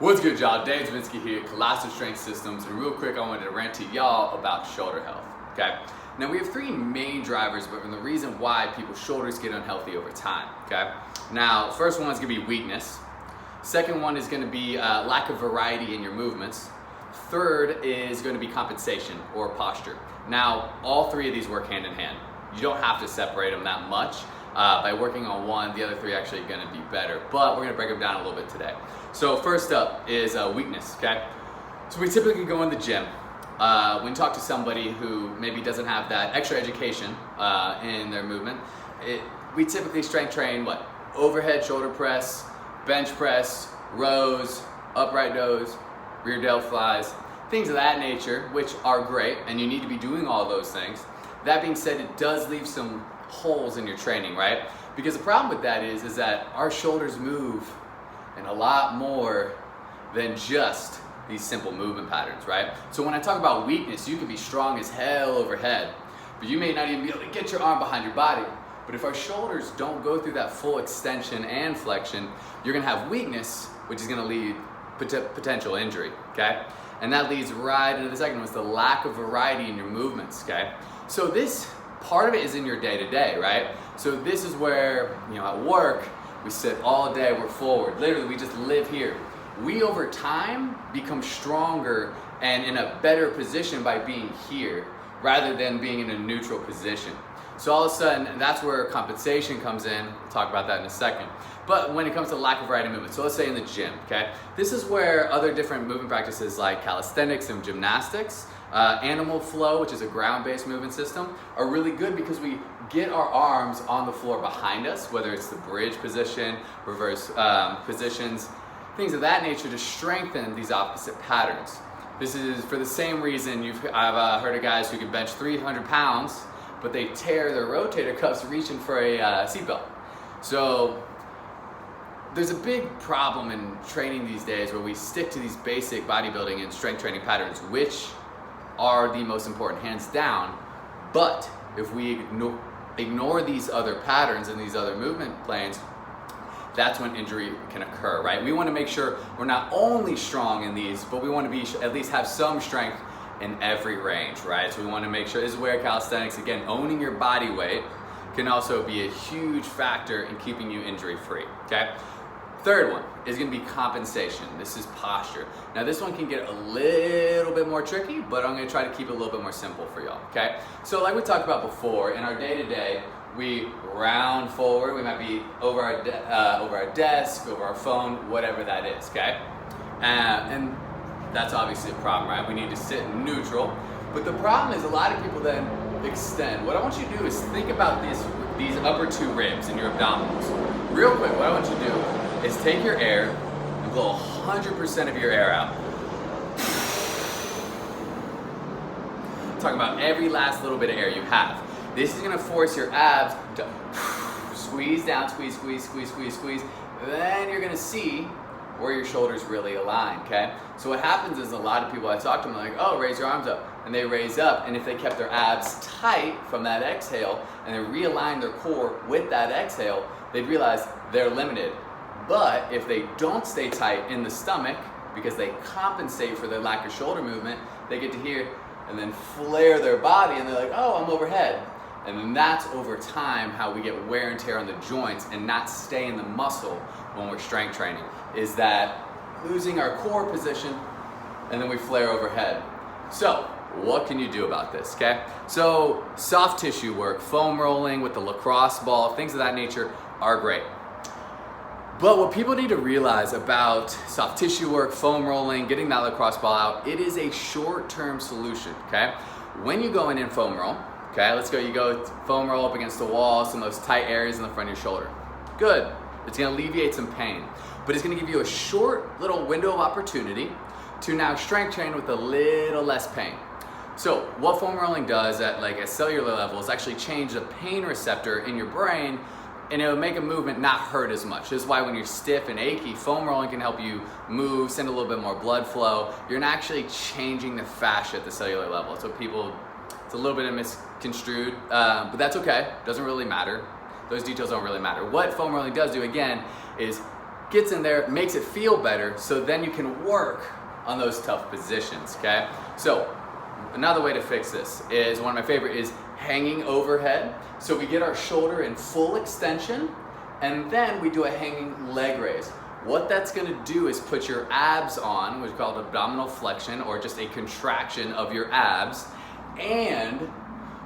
What's good, y'all? Dave Zvinsky here, Colossal Strength Systems, and real quick, I wanted to rant to y'all about shoulder health, okay? Now, we have three main drivers, but the reason why people's shoulders get unhealthy over time, okay? Now, first one is gonna be weakness. Second one is gonna be lack of variety in your movements. Third is gonna be compensation or posture. Now, all three of these work hand in hand. You don't have to separate them that much. By working on one, the other three are actually gonna be better, but we're gonna break them down a little bit today. So first up is weakness, okay? So we typically go in the gym. When you talk to somebody who maybe doesn't have that extra education in their movement, we typically strength train what? Overhead shoulder press, bench press, rows, upright rows, rear delt flies, things of that nature, which are great, and you need to be doing all those things. That being said, it does leave some holes in your training, right? Because the problem with that is that our shoulders move in a lot more than just these simple movement patterns, right? So when I talk about weakness, you can be strong as hell overhead, but you may not even be able to get your arm behind your body. But if our shoulders don't go through that full extension and flexion, you're gonna have weakness, which is gonna lead potential injury, okay? And that leads right into the second one, is the lack of variety in your movements, okay? So this part of it is in your day-to-day, right? So this is where, at work, we sit all day, we're forward. Literally, we just live here. We, over time, become stronger and in a better position by being here, rather than being in a neutral position. So all of a sudden, that's where compensation comes in. We'll talk about that in a second. But when it comes to lack of variety of movement, so let's say in the gym, okay? This is where other different movement practices like calisthenics and gymnastics, animal flow, which is a ground-based movement system, are really good because we get our arms on the floor behind us, whether it's the bridge position, reverse positions, things of that nature, to strengthen these opposite patterns. This is for the same reason I've heard of guys who can bench 300 pounds, but they tear their rotator cuffs reaching for a seatbelt. So there's a big problem in training these days where we stick to these basic bodybuilding and strength training patterns, which are the most important, hands down. But if we ignore these other patterns and these other movement planes, that's when injury can occur, right? We want to make sure we're not only strong in these, but we want to at least have some strength in every range, right? So we want to make sure, this is where calisthenics, again, owning your body weight, can also be a huge factor in keeping you injury free, okay? Third one is going to be compensation. This is posture. Now this one can get a little bit more tricky, but I'm going to try to keep it a little bit more simple for y'all, okay? So like we talked about before, in our day-to-day, we round forward. We might be over our desk, over our phone, whatever that is, okay? And that's obviously a problem, right? We need to sit neutral. But the problem is a lot of people then extend. What I want you to do is think about these upper two ribs in your abdominals. Real quick, what I want you to do is take your air and blow 100% of your air out. Talking about every last little bit of air you have. This is gonna force your abs to squeeze down, squeeze, squeeze, squeeze, squeeze, squeeze. Then you're gonna see where your shoulders really align, okay? So what happens is a lot of people, I talk to them like, oh, raise your arms up. And they raise up, and if they kept their abs tight from that exhale, and they realign their core with that exhale, they'd realize they're limited. But if they don't stay tight in the stomach, because they compensate for their lack of shoulder movement, they get to here and then flare their body, and they're like, oh, I'm overhead. And then that's over time how we get wear and tear on the joints and not stay in the muscle when we're strength training, is that losing our core position, and then we flare overhead. So what can you do about this, okay? So soft tissue work, foam rolling with the lacrosse ball, things of that nature are great. But what people need to realize about soft tissue work, foam rolling, getting that lacrosse ball out, it is a short-term solution, okay? When you go in and foam roll, okay, let's go, you go foam roll up against the wall, some of those tight areas in the front of your shoulder. Good, it's gonna alleviate some pain, but it's gonna give you a short little window of opportunity to now strength train with a little less pain. So what foam rolling does at like a cellular level is actually change the pain receptor in your brain, and it'll make a movement not hurt as much. This is why when you're stiff and achy, foam rolling can help you move, send a little bit more blood flow. You're not actually changing the fascia at the cellular level. So it's a little bit misconstrued, but that's okay. Doesn't really matter. Those details don't really matter. What foam rolling does do, again, is gets in there, makes it feel better, so then you can work on those tough positions, okay? So another way to fix this is, one of my favorite is hanging overhead. So we get our shoulder in full extension, and then we do a hanging leg raise. What that's gonna do is put your abs on, which is called abdominal flexion, or just a contraction of your abs, and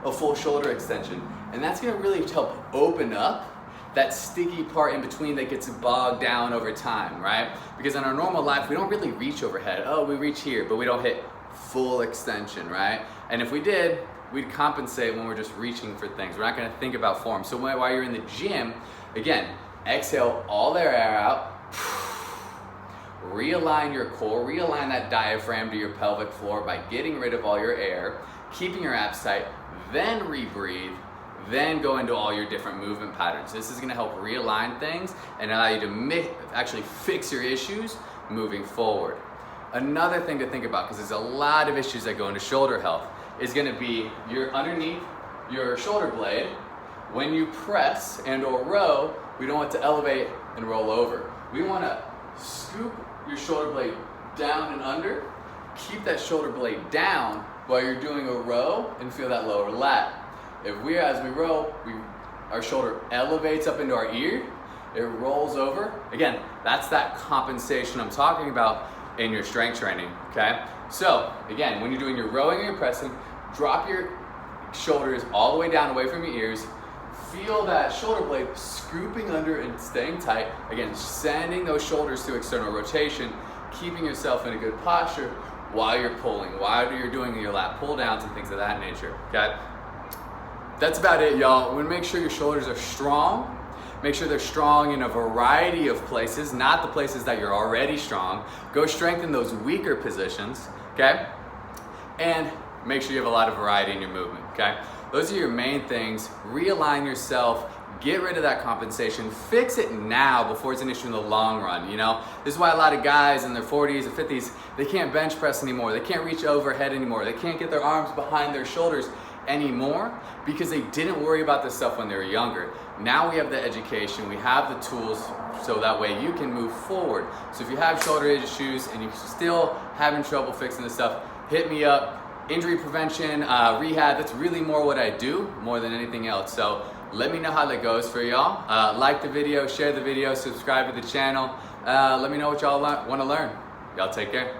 a full shoulder extension. And that's gonna really help open up that sticky part in between that gets bogged down over time, right? Because in our normal life, we don't really reach overhead. Oh, we reach here, but we don't hit full extension, right? And if we did, we'd compensate when we're just reaching for things. We're not gonna think about form. So while you're in the gym, again, exhale all their air out, realign your core, realign that diaphragm to your pelvic floor by getting rid of all your air, keeping your abs tight, then rebreathe, then go into all your different movement patterns. This is gonna help realign things and allow you to actually fix your issues moving forward. Another thing to think about, because there's a lot of issues that go into shoulder health, is gonna be you're underneath your shoulder blade. When you press and or row, we don't want to elevate and roll over. We wanna scoop your shoulder blade down and under, keep that shoulder blade down while you're doing a row and feel that lower lat. If as we row, our shoulder elevates up into our ear, it rolls over. Again, that's that compensation I'm talking about in your strength training, okay? So, again, when you're doing your rowing and your pressing, drop your shoulders all the way down away from your ears. Feel that shoulder blade scooping under and staying tight. Again, sending those shoulders to external rotation, keeping yourself in a good posture while you're pulling, while you're doing your lat pull downs and things of that nature, okay? That's about it, y'all. We want to make sure your shoulders are strong. Make sure they're strong in a variety of places, not the places that you're already strong. Go strengthen those weaker positions, okay? And make sure you have a lot of variety in your movement, okay? Those are your main things. Realign yourself, get rid of that compensation, fix it now before it's an issue in the long run, you know? This is why a lot of guys in their 40s and 50s, they can't bench press anymore, they can't reach overhead anymore, they can't get their arms behind their shoulders anymore, because they didn't worry about this stuff when they were younger. Now we have the education, we have the tools, so that way you can move forward. So if you have shoulder issues and you're still having trouble fixing this stuff, hit me up. Injury prevention, rehab, that's really more what I do, more than anything else. So let me know how that goes for y'all. Like the video, share the video, subscribe to the channel. Let me know what y'all want to learn. Y'all take care.